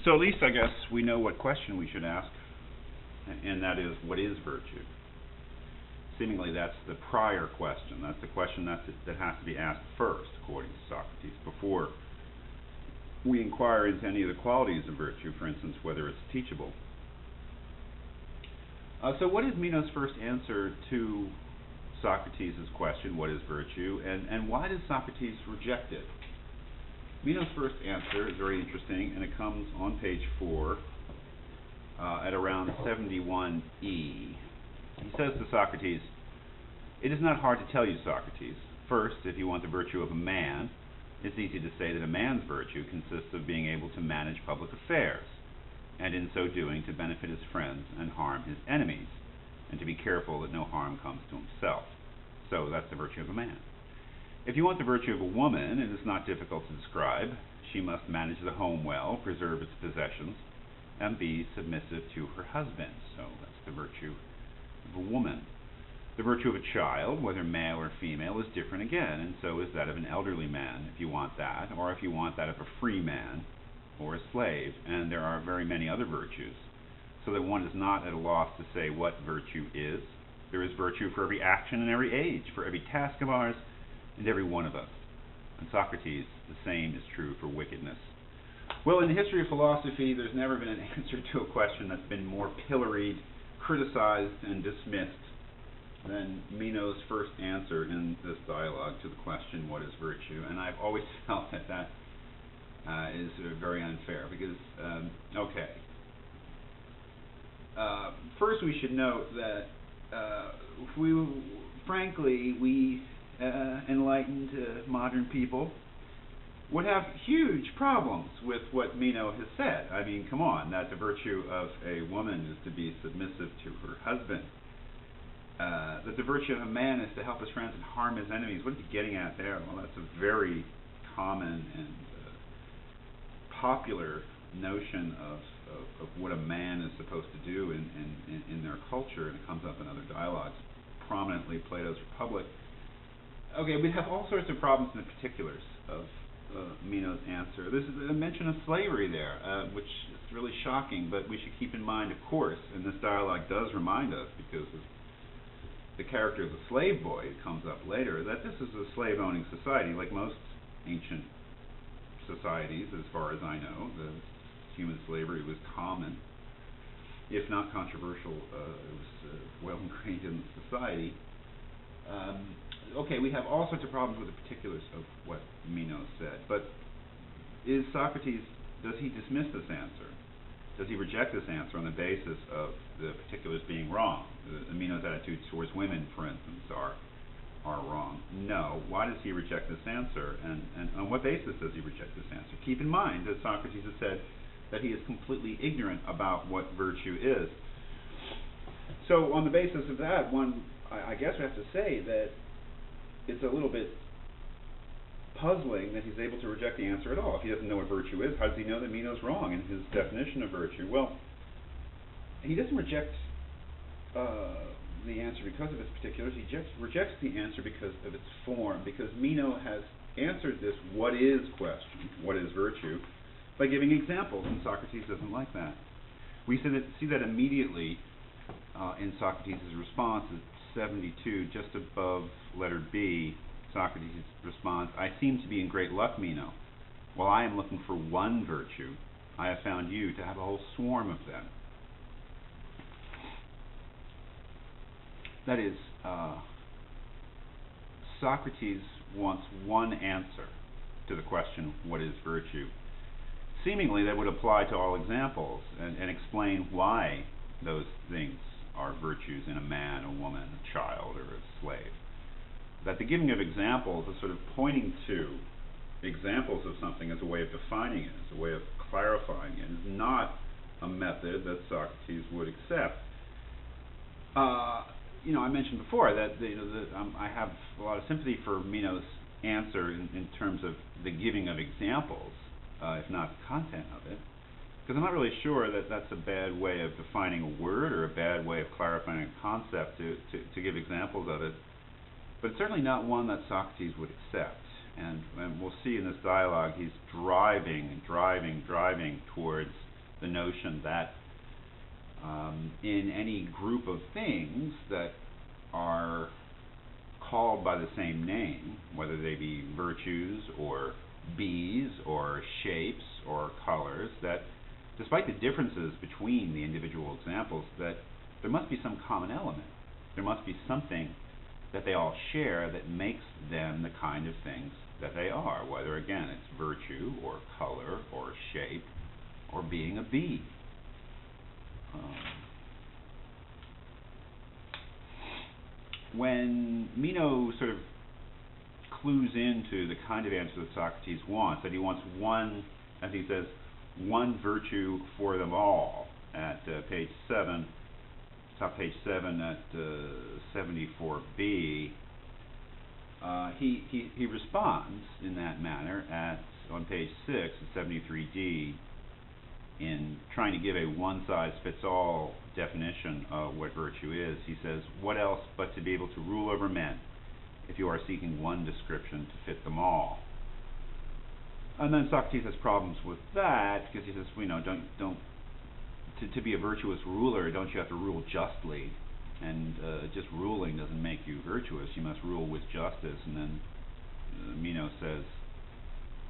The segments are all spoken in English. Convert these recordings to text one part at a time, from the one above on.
So at least I guess we know what question we should ask, and that is, what is virtue? Seemingly that's the prior question. That's the question that has to be asked first, according to Socrates, before we inquire into any of the qualities of virtue, for instance, whether it's teachable. So what is Meno's first answer to Socrates' question, what is virtue, and why does Socrates reject it? Meno's first answer is very interesting, and it comes on page 4 at around 71e. He says to Socrates, "It is not hard to tell you, Socrates. First, if you want the virtue of a man, it's easy to say that a man's virtue consists of being able to manage public affairs, and in so doing to benefit his friends and harm his enemies, and to be careful that no harm comes to himself. So that's the virtue of a man. If you want the virtue of a woman, it is not difficult to describe. She must manage the home well, preserve its possessions, and be submissive to her husband. So that's the virtue of a woman. The virtue of a child, whether male or female, is different again, and so is that of an elderly man, if you want that, or if you want that of a free man or a slave, and there are very many other virtues, so that one is not at a loss to say what virtue is. There is virtue for every action and every age, for every task of ours and every one of us. And Socrates, the same is true for wickedness." Well, in the history of philosophy, there's never been an answer to a question that's been more pilloried, criticized, and dismissed than Meno's first answer in this dialogue to the question, what is virtue? And I've always felt that that is very unfair, because, first we should note that frankly, we enlightened modern people would have huge problems with what Meno has said. I mean, come on, that the virtue of a woman is to be submissive to her husband. That the virtue of a man is to help his friends and harm his enemies. What are you getting at there? Well, that's a very common and popular notion of what a man is supposed to do in their culture, and it comes up in other dialogues, prominently Plato's Republic. Okay, we have all sorts of problems in the particulars of Meno's answer. There's a mention of slavery there, which is really shocking, but we should keep in mind, of course, and this dialogue does remind us, because of the character of the slave boy, it comes up later, that this is a slave-owning society, like most ancient societies, as far as I know. The human slavery was common, if not controversial. It was well ingrained in the society. Okay, we have all sorts of problems with the particulars of what Meno said, but is Socrates, does he dismiss this answer? Does he reject this answer on the basis of the particulars being wrong? Meno's attitudes towards women, for instance, are wrong. No. Why does he reject this answer, and on what basis does he reject this answer? Keep in mind that Socrates has said that he is completely ignorant about what virtue is. So on the basis of that, I guess we have to say that it's a little bit puzzling that he's able to reject the answer at all. If he doesn't know what virtue is, how does he know that Meno's wrong in his definition of virtue? Well, he doesn't reject the answer because of its particulars. He rejects the answer because of its form, because Meno has answered this what is question, what is virtue, by giving examples, and Socrates doesn't like that. We see that immediately in Socrates' response at 72, just above letter B. Socrates responds, "I seem to be in great luck, Meno. While I am looking for one virtue, I have found you to have a whole swarm of them." That is, Socrates wants one answer to the question, what is virtue? Seemingly that would apply to all examples and explain why those things are virtues in a man, a woman, a child, or a slave. That the giving of examples is sort of pointing to examples of something as a way of defining it, as a way of clarifying it, is not a method that Socrates would accept. I mentioned before that I have a lot of sympathy for Meno's answer in terms of the giving of examples, if not the content of it, because I'm not really sure that that's a bad way of defining a word or a bad way of clarifying a concept to give examples of it. But it's certainly not one that Socrates would accept. And we'll see in this dialogue he's driving towards the notion that in any group of things that are called by the same name, whether they be virtues or bees or shapes or colors, that despite the differences between the individual examples, that there must be some common element. There must be something that they all share that makes them the kind of things that they are, whether, again, it's virtue or color or shape or being a bee. When Meno sort of clues into the kind of answer that Socrates wants, that he wants one, as he says, one virtue for them all, at page 7, top page 7 at 74b, he responds in that manner on page 6 at 73d, in trying to give a one-size-fits-all definition of what virtue is. He says, what else but to be able to rule over men, if you are seeking one description to fit them all. And then Socrates has problems with that, because he says, to be a virtuous ruler, don't you have to rule justly? And just ruling doesn't make you virtuous. You must rule with justice. And then Meno says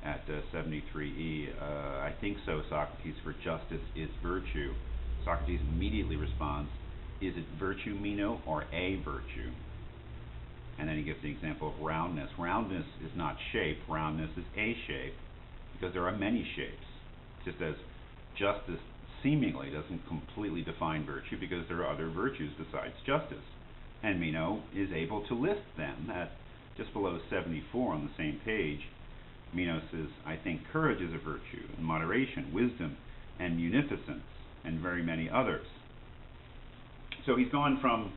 at 73e, I think so, Socrates, for justice is virtue. Socrates immediately responds, is it virtue, Meno, or a virtue? And then he gives the example of roundness. Roundness is not shape, roundness is a shape, because there are many shapes. Just as justice seemingly doesn't completely define virtue, because there are other virtues besides justice. And Meno is able to list them at just below 74 on the same page. Meno says, I think courage is a virtue, and moderation, wisdom, and munificence, and very many others. So he's gone from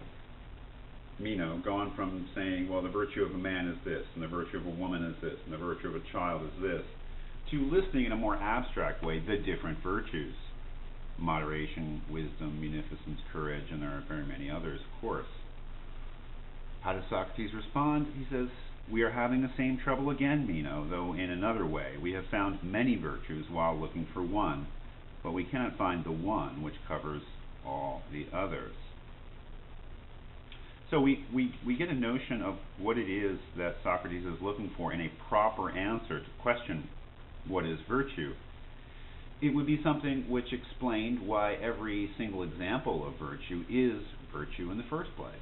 saying, well, the virtue of a man is this, and the virtue of a woman is this, and the virtue of a child is this, to listing in a more abstract way the different virtues: moderation, wisdom, munificence, courage, and there are very many others, of course. How does Socrates respond? He says, we are having the same trouble again, Meno, though in another way. We have found many virtues while looking for one, but we cannot find the one which covers all the others. So we get a notion of what it is that Socrates is looking for in a proper answer to question what is virtue. It would be something which explained why every single example of virtue is virtue in the first place.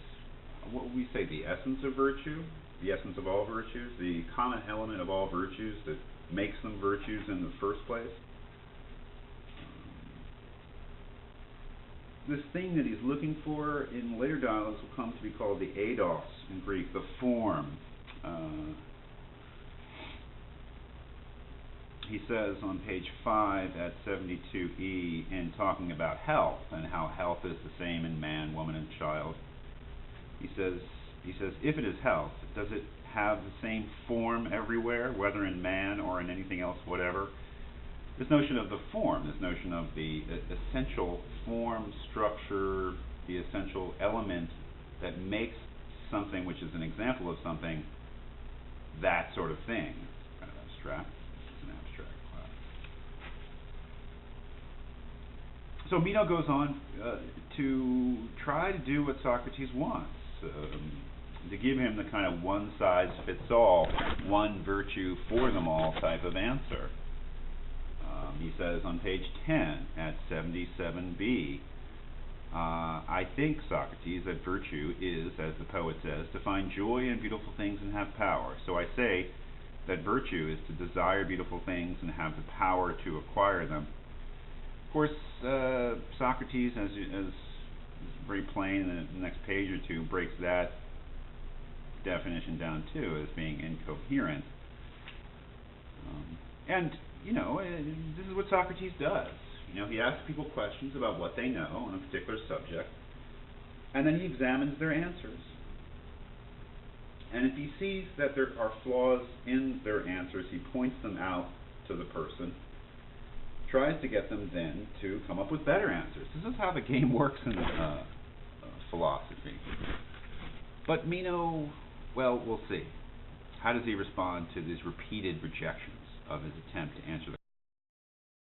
What would we say, the essence of virtue? The essence of all virtues? The common element of all virtues that makes them virtues in the first place? This thing that he's looking for in later dialogues will come to be called the eidos in Greek, the form. He says on page 5 at 72e, in talking about health and how health is the same in man, woman, and child, he says, if it is health, does it have the same form everywhere, whether in man or in anything else, whatever? This notion of the form, this notion of the essential form, structure, the essential element that makes something which is an example of something, that sort of thing. It's kind of abstract. It's an abstract class. So Meno goes on to try to do what Socrates wants, to give him the kind of one-size-fits-all, one virtue for them all type of answer. He says on page 10 at 77b, I think, Socrates, that virtue is, as the poet says, to find joy in beautiful things and have power. So I say that virtue is to desire beautiful things and have the power to acquire them. Of course, Socrates, as very plain in the next page or two, breaks that definition down too as being incoherent. And this is what Socrates does. He asks people questions about what they know on a particular subject, and then he examines their answers. And if he sees that there are flaws in their answers, he points them out to the person, tries to get them then to come up with better answers. This is how the game works in philosophy. But Meno, well, we'll see. How does he respond to these repeated rejections of his attempt to answer the